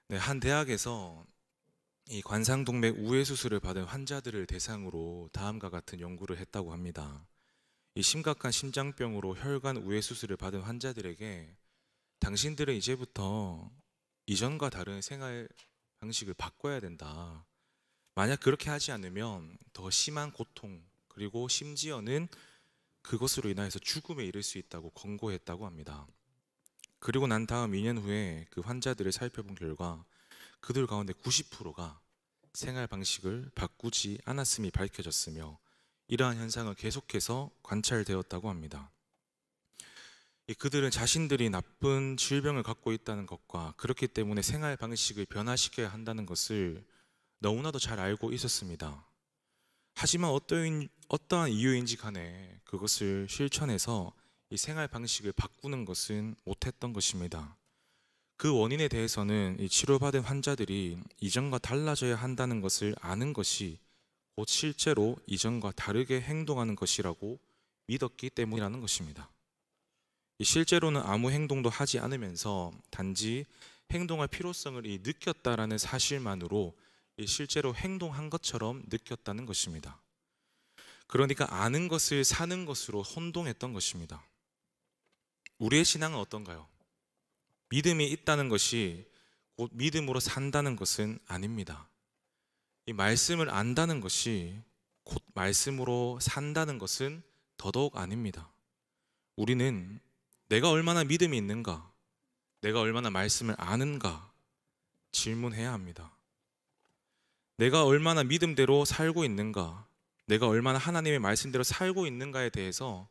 네, 한 대학에서 이 관상동맥 우회 수술을 받은 환자들을 대상으로 다음과 같은 연구를 했다고 합니다. 이 심각한 심장병으로 혈관 우회 수술을 받은 환자들에게 당신들은 이제부터 이전과 다른 생활 방식을 바꿔야 된다. 만약 그렇게 하지 않으면 더 심한 고통, 그리고 심지어는 그것으로 인하여서 죽음에 이를 수 있다고 권고했다고 합니다. 그리고 난 다음 2년 후에 그 환자들을 살펴본 결과 그들 가운데 90%가 생활 방식을 바꾸지 않았음이 밝혀졌으며 이러한 현상은 계속해서 관찰되었다고 합니다. 그들은 자신들이 나쁜 질병을 갖고 있다는 것과 그렇기 때문에 생활 방식을 변화시켜야 한다는 것을 너무나도 잘 알고 있었습니다. 하지만 어떠한 이유인지 간에 그것을 실천해서 이 생활 방식을 바꾸는 것은 못했던 것입니다. 그 원인에 대해서는 이 치료받은 환자들이 이전과 달라져야 한다는 것을 아는 것이 곧 실제로 이전과 다르게 행동하는 것이라고 믿었기 때문이라는 것입니다. 실제로는 아무 행동도 하지 않으면서 단지 행동할 필요성을 느꼈다라는 사실만으로 실제로 행동한 것처럼 느꼈다는 것입니다. 그러니까 아는 것을 사는 것으로 혼동했던 것입니다. 우리의 신앙은 어떤가요? 믿음이 있다는 것이 곧 믿음으로 산다는 것은 아닙니다. 이 말씀을 안다는 것이 곧 말씀으로 산다는 것은 더더욱 아닙니다. 우리는 내가 얼마나 믿음이 있는가, 내가 얼마나 말씀을 아는가 질문해야 합니다. 내가 얼마나 믿음대로 살고 있는가, 내가 얼마나 하나님의 말씀대로 살고 있는가에 대해서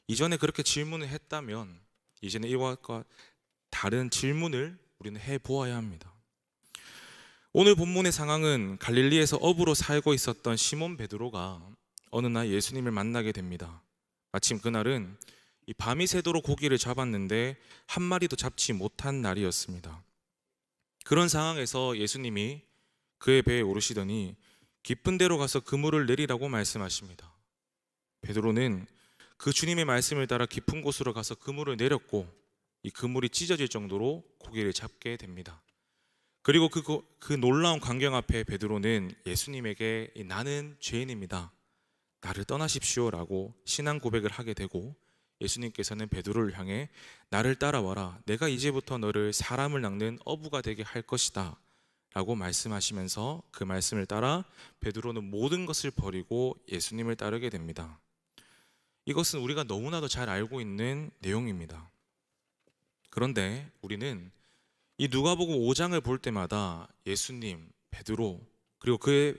이전에 그렇게 질문을 했다면 이제는 이와 다른 질문을 우리는 해보아야 합니다. 오늘 본문의 상황은 갈릴리에서 어부로 살고 있었던 시몬 베드로가 어느 날 예수님을 만나게 됩니다. 마침 그날은 이 밤이 새도록 고기를 잡았는데 한 마리도 잡지 못한 날이었습니다. 그런 상황에서 예수님이 그의 배에 오르시더니 깊은 데로 가서 그물을 내리라고 말씀하십니다. 베드로는 그 주님의 말씀을 따라 깊은 곳으로 가서 그물을 내렸고 이 그물이 찢어질 정도로 고기를 잡게 됩니다. 그리고 그 놀라운 광경 앞에 베드로는 예수님에게 나는 죄인입니다, 나를 떠나십시오라고 신앙 고백을 하게 되고 예수님께서는 베드로를 향해 나를 따라와라, 내가 이제부터 너를 사람을 낚는 어부가 되게 할 것이다 라고 말씀하시면서 그 말씀을 따라 베드로는 모든 것을 버리고 예수님을 따르게 됩니다. 이것은 우리가 너무나도 잘 알고 있는 내용입니다. 그런데 우리는 이 누가복음 5장을 볼 때마다 예수님, 베드로, 그리고 그의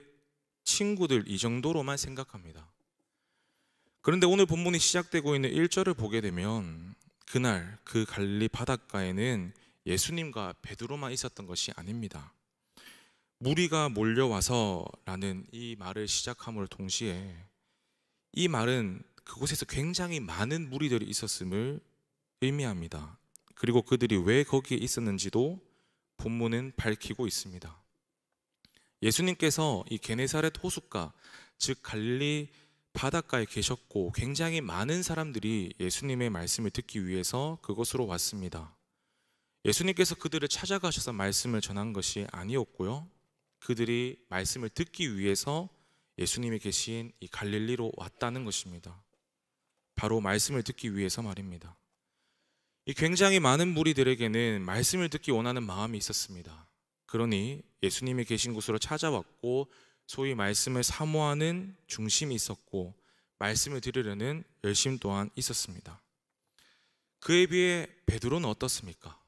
친구들 이 정도로만 생각합니다. 그런데 오늘 본문이 시작되고 있는 1절을 보게 되면 그날 그 갈릴리 바닷가에는 예수님과 베드로만 있었던 것이 아닙니다. 무리가 몰려와서 라는 이 말을 시작함으로 동시에 이 말은 그곳에서 굉장히 많은 무리들이 있었음을 의미합니다. 그리고 그들이 왜 거기에 있었는지도 본문은 밝히고 있습니다. 예수님께서 이 게네사렛 호숫가, 즉 갈릴리 바닷가에 계셨고 굉장히 많은 사람들이 예수님의 말씀을 듣기 위해서 그곳으로 왔습니다. 예수님께서 그들을 찾아가셔서 말씀을 전한 것이 아니었고요, 그들이 말씀을 듣기 위해서 예수님이 계신 이 갈릴리로 왔다는 것입니다. 바로 말씀을 듣기 위해서 말입니다. 이 굉장히 많은 무리들에게는 말씀을 듣기 원하는 마음이 있었습니다. 그러니 예수님이 계신 곳으로 찾아왔고 소위 말씀을 사모하는 중심이 있었고 말씀을 들으려는 열심 또한 있었습니다. 그에 비해 베드로는 어떻습니까?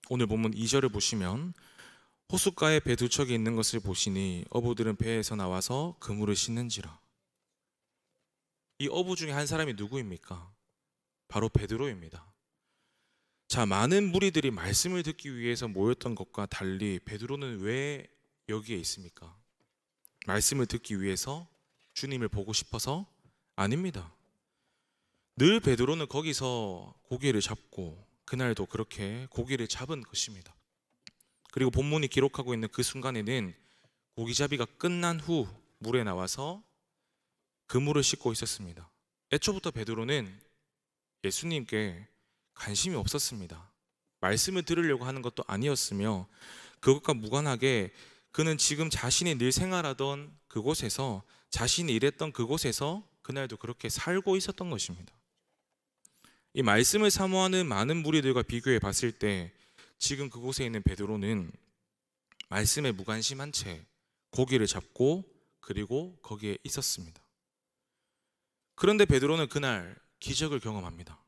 오늘 본문 2절을 보시면 호숫가에 배 두 척이 있는 것을 보시니 어부들은 배에서 나와서 그물을 씻는지라. 이 어부 중에 한 사람이 누구입니까? 바로 베드로입니다. 자, 많은 무리들이 말씀을 듣기 위해서 모였던 것과 달리 베드로는 왜 여기에 있습니까? 말씀을 듣기 위해서? 주님을 보고 싶어서? 아닙니다. 늘 베드로는 거기서 고기를 잡고 그날도 그렇게 고기를 잡은 것입니다. 그리고 본문이 기록하고 있는 그 순간에는 고기잡이가 끝난 후 물에 나와서 그물을 씻고 있었습니다. 애초부터 베드로는 예수님께 관심이 없었습니다. 말씀을 들으려고 하는 것도 아니었으며 그것과 무관하게 그는 지금 자신이 늘 생활하던 그곳에서 자신이 일했던 그곳에서 그날도 그렇게 살고 있었던 것입니다. 이 말씀을 사모하는 많은 무리들과 비교해 봤을 때 지금 그곳에 있는 베드로는 말씀에 무관심한 채 고기를 잡고 그리고 거기에 있었습니다. 그런데 베드로는 그날 기적을 경험합니다.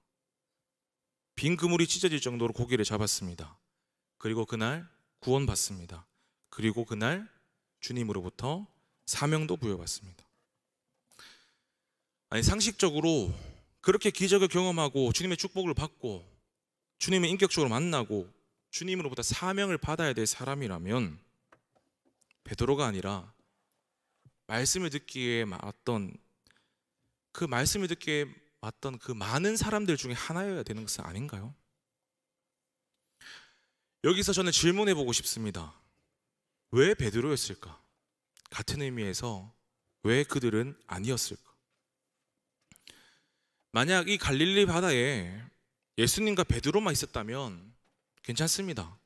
빈 그물이 찢어질 정도로 고기를 잡았습니다. 그리고 그날 구원받습니다. 그리고 그날 주님으로부터 사명도 부여받습니다. 아니, 상식적으로 그렇게 기적을 경험하고 주님의 축복을 받고 주님을 인격적으로 만나고 주님으로부터 사명을 받아야 될 사람이라면 베드로가 아니라 말씀을 듣기에 맞던 그 많은 사람들 중에 하나여야 되는 것은 아닌가요? 여기서 저는 질문해 보고 싶습니다. 왜 베드로였을까? 같은 의미에서 왜 그들은 아니었을까? 만약 이 갈릴리 바다에 예수님과 베드로만 있었다면 괜찮습니다.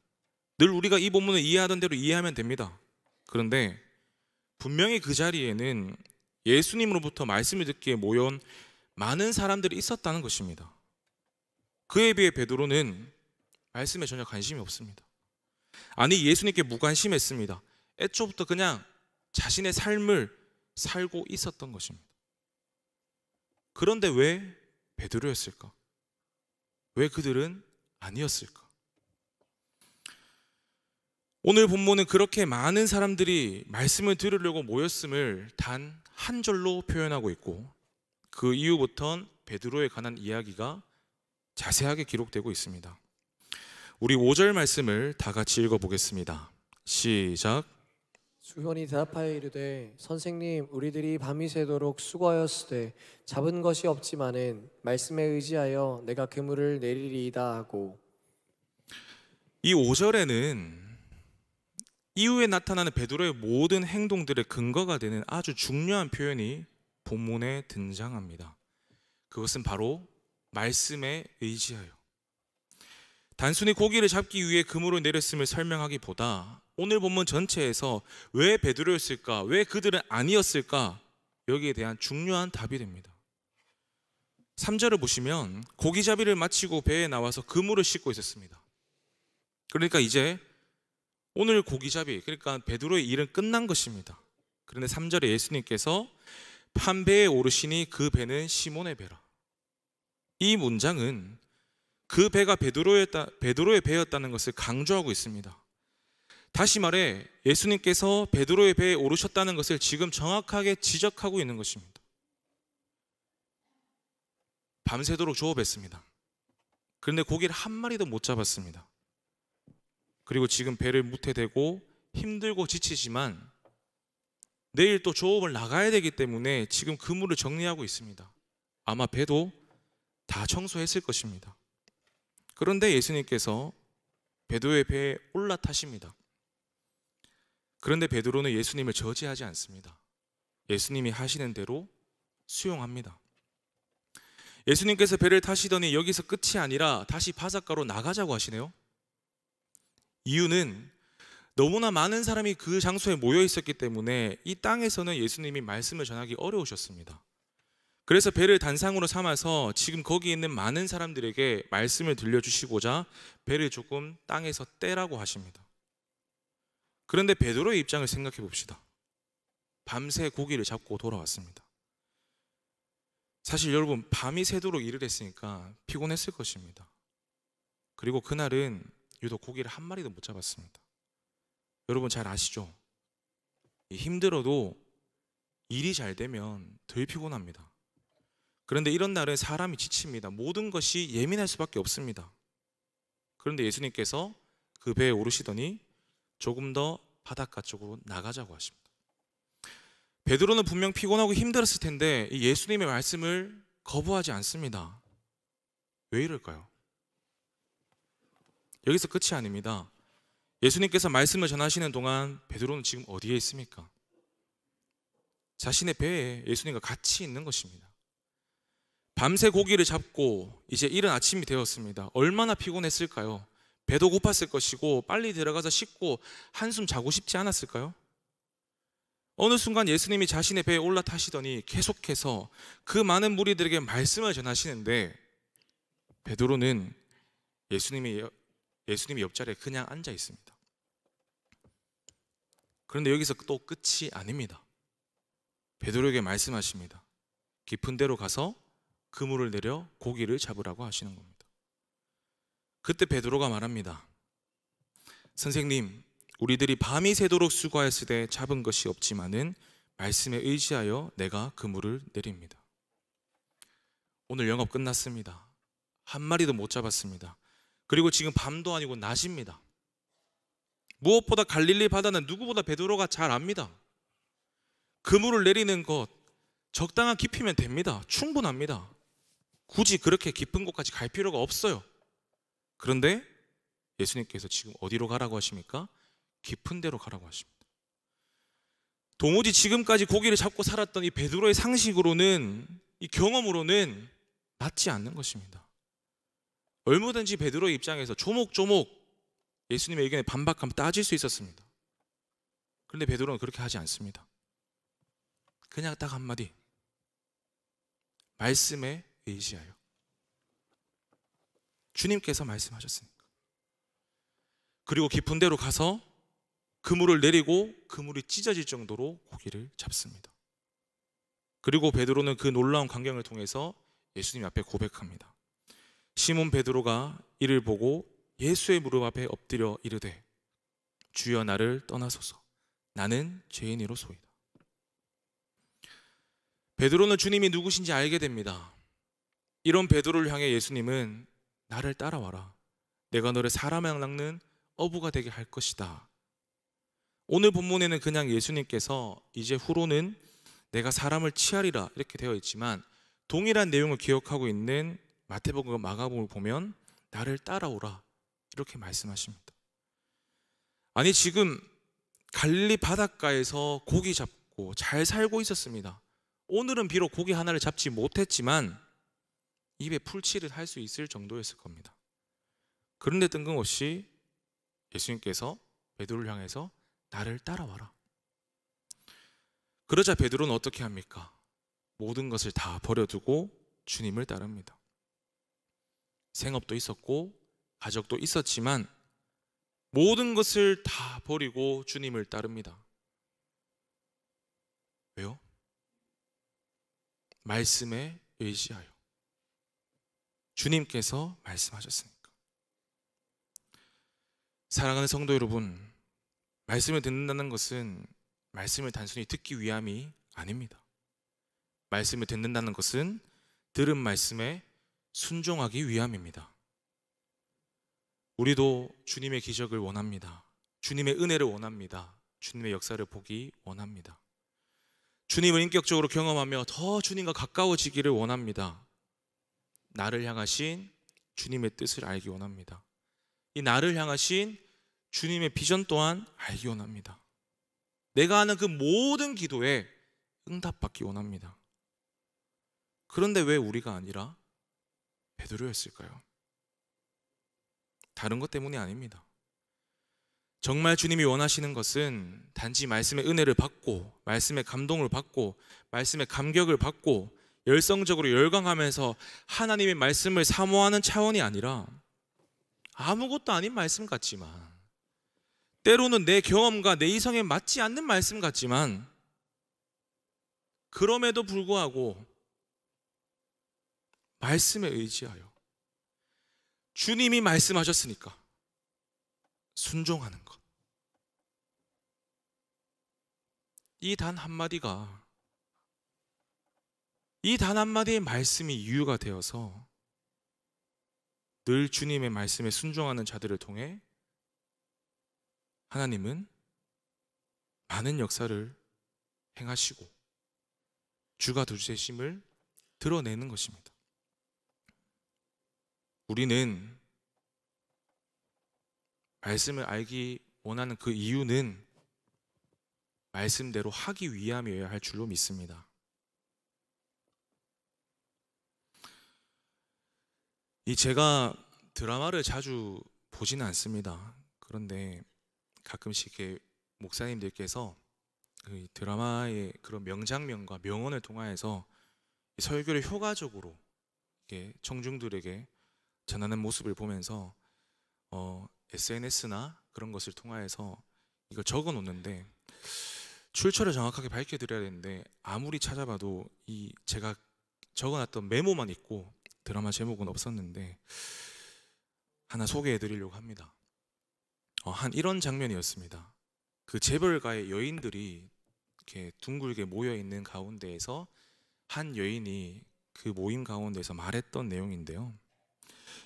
늘 우리가 이 본문을 이해하던 대로 이해하면 됩니다. 그런데 분명히 그 자리에는 예수님으로부터 말씀을 듣기에 모여온 많은 사람들이 있었다는 것입니다. 그에 비해 베드로는 말씀에 전혀 관심이 없습니다. 아니, 예수님께 무관심했습니다. 애초부터 그냥 자신의 삶을 살고 있었던 것입니다. 그런데 왜 베드로였을까? 왜 그들은 아니었을까? 오늘 본문은 그렇게 많은 사람들이 말씀을 들으려고 모였음을 단 한 절로 표현하고 있고 그 이후부터는 베드로에 관한 이야기가 자세하게 기록되고 있습니다. 우리 5절 말씀을 다 같이 읽어보겠습니다. 시작. 수현이 대답하여 이르되 선생님 우리들이 밤이 새도록 수고하였으되 잡은 것이 없지만은 말씀에 의지하여 내가 그물을 내리리이다 하고, 이 5절에는 이후에 나타나는 베드로의 모든 행동들의 근거가 되는 아주 중요한 표현이 본문에 등장합니다. 그것은 바로 말씀에 의지하여. 단순히 고기를 잡기 위해 그물을 내렸음을 설명하기보다 오늘 본문 전체에서 왜 베드로였을까? 왜 그들은 아니었을까? 여기에 대한 중요한 답이 됩니다. 3절을 보시면 고기잡이를 마치고 배에 나와서 그물을 씻고 있었습니다. 그러니까 이제 오늘 고기잡이, 그러니까 베드로의 일은 끝난 것입니다. 그런데 3절에 예수님께서 한 배에 오르시니 그 배는 시몬의 배라. 이 문장은 그 배가 베드로의 배였다는 것을 강조하고 있습니다. 다시 말해 예수님께서 베드로의 배에 오르셨다는 것을 지금 정확하게 지적하고 있는 것입니다. 밤새도록 조업했습니다. 그런데 고기를 한 마리도 못 잡았습니다. 그리고 지금 배를 무태대고 힘들고 지치지만 내일 또 조업을 나가야 되기 때문에 지금 그물을 정리하고 있습니다. 아마 배도 다 청소했을 것입니다. 그런데 예수님께서 베드로의 배에 올라타십니다. 그런데 베드로는 예수님을 저지하지 않습니다. 예수님이 하시는 대로 수용합니다. 예수님께서 배를 타시더니 여기서 끝이 아니라 다시 바닷가로 나가자고 하시네요. 이유는 너무나 많은 사람이 그 장소에 모여 있었기 때문에 이 땅에서는 예수님이 말씀을 전하기 어려우셨습니다. 그래서 배를 단상으로 삼아서 지금 거기 있는 많은 사람들에게 말씀을 들려주시고자 배를 조금 땅에서 떼라고 하십니다. 그런데 베드로의 입장을 생각해 봅시다. 밤새 고기를 잡고 돌아왔습니다. 사실 여러분, 밤이 새도록 일을 했으니까 피곤했을 것입니다. 그리고 그날은 유독 고기를 한 마리도 못 잡았습니다. 여러분 잘 아시죠? 힘들어도 일이 잘 되면 덜 피곤합니다. 그런데 이런 날은 사람이 지칩니다. 모든 것이 예민할 수밖에 없습니다. 그런데 예수님께서 그 배에 오르시더니 조금 더 바닷가 쪽으로 나가자고 하십니다. 베드로는 분명 피곤하고 힘들었을 텐데 이 예수님의 말씀을 거부하지 않습니다. 왜 이럴까요? 여기서 끝이 아닙니다. 예수님께서 말씀을 전하시는 동안 베드로는 지금 어디에 있습니까? 자신의 배에 예수님과 같이 있는 것입니다. 밤새 고기를 잡고 이제 이른 아침이 되었습니다. 얼마나 피곤했을까요? 배도 고팠을 것이고 빨리 들어가서 씻고 한숨 자고 싶지 않았을까요? 어느 순간 예수님이 자신의 배에 올라타시더니 계속해서 그 많은 무리들에게 말씀을 전하시는데 베드로는 예수님이 옆자리에 그냥 앉아 있습니다. 그런데 여기서 또 끝이 아닙니다. 베드로에게 말씀하십니다. 깊은 데로 가서 그물을 내려 고기를 잡으라고 하시는 겁니다. 그때 베드로가 말합니다. 선생님, 우리들이 밤이 새도록 수고하였으되 잡은 것이 없지만은 말씀에 의지하여 내가 그물을 내립니다. 오늘 영업 끝났습니다. 한 마리도 못 잡았습니다. 그리고 지금 밤도 아니고 낮입니다. 무엇보다 갈릴리 바다는 누구보다 베드로가 잘 압니다. 그물을 내리는 것 적당한 깊이면 됩니다. 충분합니다. 굳이 그렇게 깊은 곳까지 갈 필요가 없어요. 그런데 예수님께서 지금 어디로 가라고 하십니까? 깊은 데로 가라고 하십니다. 도무지 지금까지 고기를 잡고 살았던 이 베드로의 상식으로는, 이 경험으로는 맞지 않는 것입니다. 얼마든지 베드로의 입장에서 조목조목 예수님의 의견에 반박하면 따질 수 있었습니다. 그런데 베드로는 그렇게 하지 않습니다. 그냥 딱 한마디, 말씀에 의지하여. 주님께서 말씀하셨으니까. 그리고 깊은 데로 가서 그물을 내리고 그물이 찢어질 정도로 고기를 잡습니다. 그리고 베드로는 그 놀라운 광경을 통해서 예수님 앞에 고백합니다. 시몬 베드로가 이를 보고 예수의 무릎 앞에 엎드려 이르되 주여 나를 떠나소서 나는 죄인이로소이다. 베드로는 주님이 누구신지 알게 됩니다. 이런 베드로를 향해 예수님은 나를 따라와라. 내가 너를 사람을 낚는 어부가 되게 할 것이다. 오늘 본문에는 그냥 예수님께서 이제 후로는 내가 사람을 취하리라 이렇게 되어 있지만 동일한 내용을 기억하고 있는 마태복음과 마가복음을 보면 나를 따라오라 이렇게 말씀하십니다. 아니 지금 갈릴리 바닷가에서 고기 잡고 잘 살고 있었습니다. 오늘은 비록 고기 하나를 잡지 못했지만 입에 풀칠을 할 수 있을 정도였을 겁니다. 그런데 뜬금없이 예수님께서 베드로를 향해서 나를 따라와라. 그러자 베드로는 어떻게 합니까? 모든 것을 다 버려두고 주님을 따릅니다. 생업도 있었고 가족도 있었지만 모든 것을 다 버리고 주님을 따릅니다. 왜요? 말씀에 의지하여. 주님께서 말씀하셨으니까. 사랑하는 성도 여러분, 말씀을 듣는다는 것은 말씀을 단순히 듣기 위함이 아닙니다. 말씀을 듣는다는 것은 들은 말씀에 순종하기 위함입니다. 우리도 주님의 기적을 원합니다. 주님의 은혜를 원합니다. 주님의 역사를 보기 원합니다. 주님을 인격적으로 경험하며 더 주님과 가까워지기를 원합니다. 나를 향하신 주님의 뜻을 알기 원합니다. 이 나를 향하신 주님의 비전 또한 알기 원합니다. 내가 하는 그 모든 기도에 응답받기 원합니다. 그런데 왜 우리가 아니라 베드로였을까요? 다른 것 때문이 아닙니다. 정말 주님이 원하시는 것은 단지 말씀의 은혜를 받고 말씀의 감동을 받고 말씀의 감격을 받고 열성적으로 열광하면서 하나님의 말씀을 사모하는 차원이 아니라 아무것도 아닌 말씀 같지만 때로는 내 경험과 내 이성에 맞지 않는 말씀 같지만 그럼에도 불구하고 말씀에 의지하여 주님이 말씀하셨으니까 순종하는 것. 이 단 한마디가 이 단 한마디의 말씀이 이유가 되어서 늘 주님의 말씀에 순종하는 자들을 통해 하나님은 많은 역사를 행하시고 주가 되심을 드러내는 것입니다. 우리는 말씀을 알기 원하는 그 이유는 말씀대로 하기 위함이어야 할 줄로 믿습니다. 제가 드라마를 자주 보지는 않습니다. 그런데 가끔씩 이렇게 목사님들께서 그 드라마의 그런 명장면과 명언을 통하여서 이 설교를 효과적으로 이렇게 청중들에게 전하는 모습을 보면서 SNS나 그런 것을 통하여서 이걸 적어 놓는데, 출처를 정확하게 밝혀드려야 되는데 아무리 찾아봐도 이 제가 적어놨던 메모만 있고 드라마 제목은 없었는데 하나 소개해 드리려고 합니다. 한 이런 장면이었습니다. 그 재벌가의 여인들이 이렇게 둥글게 모여 있는 가운데에서 한 여인이 그 모임 가운데서 말했던 내용인데요.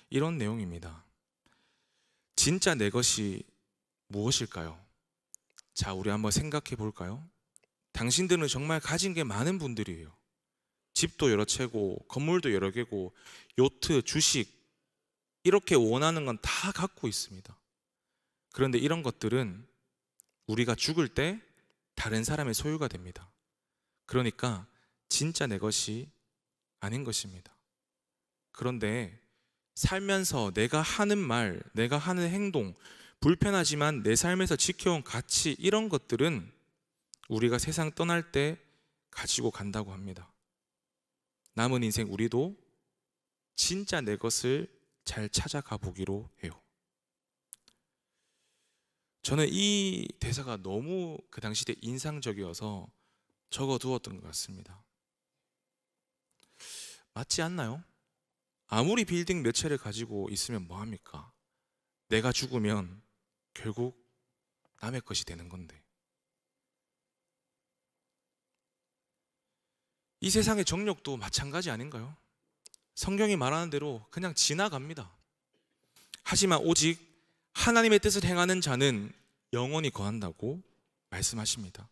이런 내용입니다. 진짜 내 것이 무엇일까요? 자, 우리 한번 생각해 볼까요? 당신들은 정말 가진 게 많은 분들이에요. 집도 여러 채고 건물도 여러 개고 요트, 주식 이렇게 원하는 건 다 갖고 있습니다. 그런데 이런 것들은 우리가 죽을 때 다른 사람의 소유가 됩니다. 그러니까 진짜 내 것이 아닌 것입니다. 그런데 살면서 내가 하는 말, 내가 하는 행동, 불편하지만 내 삶에서 지켜온 가치, 이런 것들은 우리가 세상 떠날 때 가지고 간다고 합니다. 남은 인생 우리도 진짜 내 것을 잘 찾아가 보기로 해요. 저는 이 대사가 너무 그 당시 때 인상적이어서 적어두었던 것 같습니다. 맞지 않나요? 아무리 빌딩 몇 채를 가지고 있으면 뭐합니까? 내가 죽으면 결국 남의 것이 되는 건데. 이 세상의 정욕도 마찬가지 아닌가요? 성경이 말하는 대로 그냥 지나갑니다. 하지만 오직 하나님의 뜻을 행하는 자는 영원히 거한다고 말씀하십니다.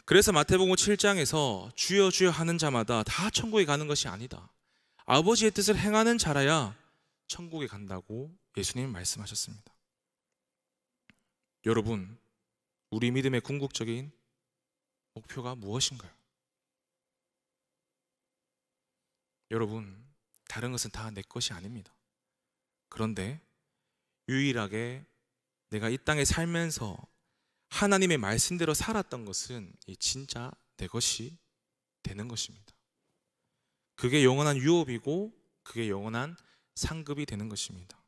그래서 마태복음 7장에서 주여 주여 하는 자마다 다 천국에 가는 것이 아니다. 아버지의 뜻을 행하는 자라야 천국에 간다고 예수님이 말씀하셨습니다. 여러분, 우리 믿음의 궁극적인 목표가 무엇인가요? 여러분, 다른 것은 다 내 것이 아닙니다. 그런데 유일하게 내가 이 땅에 살면서 하나님의 말씀대로 살았던 것은 진짜 내 것이 되는 것입니다. 그게 영원한 유업이고 그게 영원한 상급이 되는 것입니다.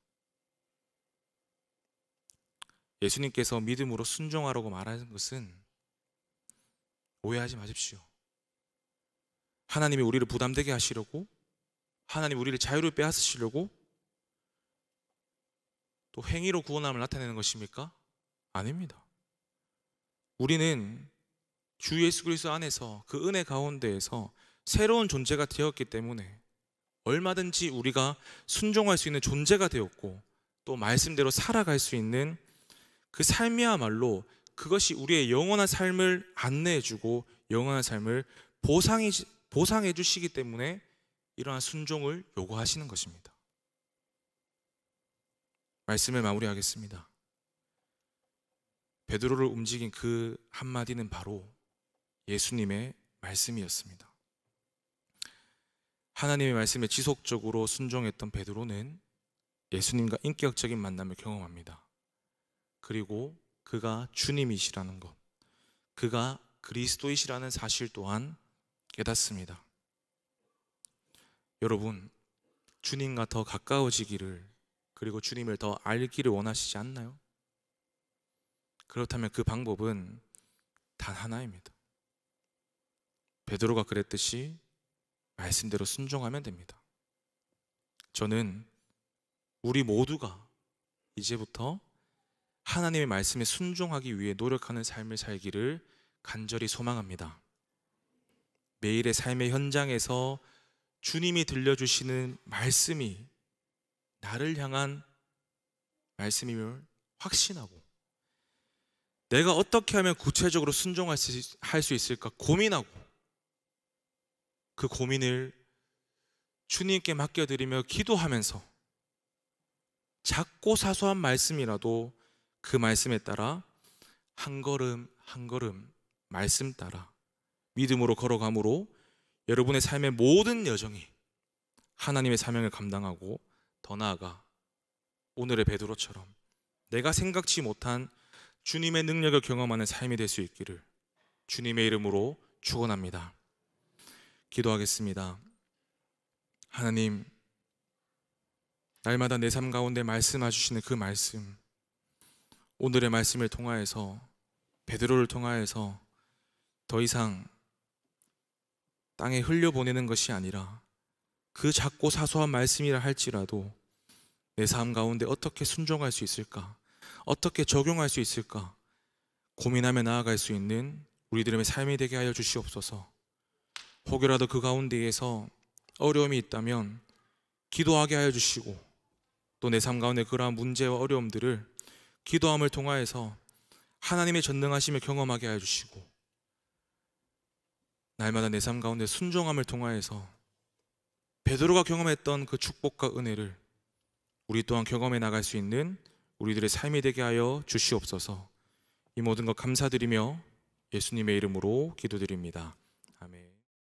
예수님께서 믿음으로 순종하라고 말하는 것은, 오해하지 마십시오, 하나님이 우리를 부담되게 하시려고, 하나님 우리를 자유를 빼앗으시려고 또 행위로 구원함을 나타내는 것입니까? 아닙니다. 우리는 주 예수 그리스도 안에서 그 은혜 가운데에서 새로운 존재가 되었기 때문에 얼마든지 우리가 순종할 수 있는 존재가 되었고, 또 말씀대로 살아갈 수 있는 그 삶이야말로 그것이 우리의 영원한 삶을 안내해주고 영원한 삶을 보상해 주시기 때문에 이러한 순종을 요구하시는 것입니다. 말씀을 마무리하겠습니다. 베드로를 움직인 그 한마디는 바로 예수님의 말씀이었습니다. 하나님의 말씀에 지속적으로 순종했던 베드로는 예수님과 인격적인 만남을 경험합니다. 그리고 그가 주님이시라는 것, 그가 그리스도이시라는 사실 또한 깨닫습니다. 여러분, 주님과 더 가까워지기를, 그리고 주님을 더 알기를 원하시지 않나요? 그렇다면 그 방법은 단 하나입니다. 베드로가 그랬듯이 말씀대로 순종하면 됩니다. 저는 우리 모두가 이제부터 하나님의 말씀에 순종하기 위해 노력하는 삶을 살기를 간절히 소망합니다. 매일의 삶의 현장에서 주님이 들려주시는 말씀이 나를 향한 말씀임을 확신하고, 내가 어떻게 하면 구체적으로 순종할 수 있을까 고민하고, 그 고민을 주님께 맡겨드리며 기도하면서 작고 사소한 말씀이라도 그 말씀에 따라 한 걸음 한 걸음 말씀 따라 믿음으로 걸어감으로 여러분의 삶의 모든 여정이 하나님의 사명을 감당하고 더 나아가 오늘의 베드로처럼 내가 생각지 못한 주님의 능력을 경험하는 삶이 될 수 있기를 주님의 이름으로 축원합니다. 기도하겠습니다. 하나님, 날마다 내 삶 가운데 말씀해 주시는 그 말씀, 오늘의 말씀을 통하여서, 베드로를 통하여서 더 이상 땅에 흘려보내는 것이 아니라 그 작고 사소한 말씀이라 할지라도 내 삶 가운데 어떻게 순종할 수 있을까, 어떻게 적용할 수 있을까 고민하며 나아갈 수 있는 우리들의 삶이 되게 하여 주시옵소서. 혹여라도 그 가운데에서 어려움이 있다면 기도하게 하여 주시고, 또 내 삶 가운데 그러한 문제와 어려움들을 기도함을 통하여서 하나님의 전능하심을 경험하게 하여 주시고, 날마다 내 삶 가운데 순종함을 통하여서 베드로가 경험했던 그 축복과 은혜를 우리 또한 경험해 나갈 수 있는 우리들의 삶이 되게 하여 주시옵소서. 이 모든 것 감사드리며 예수님의 이름으로 기도드립니다.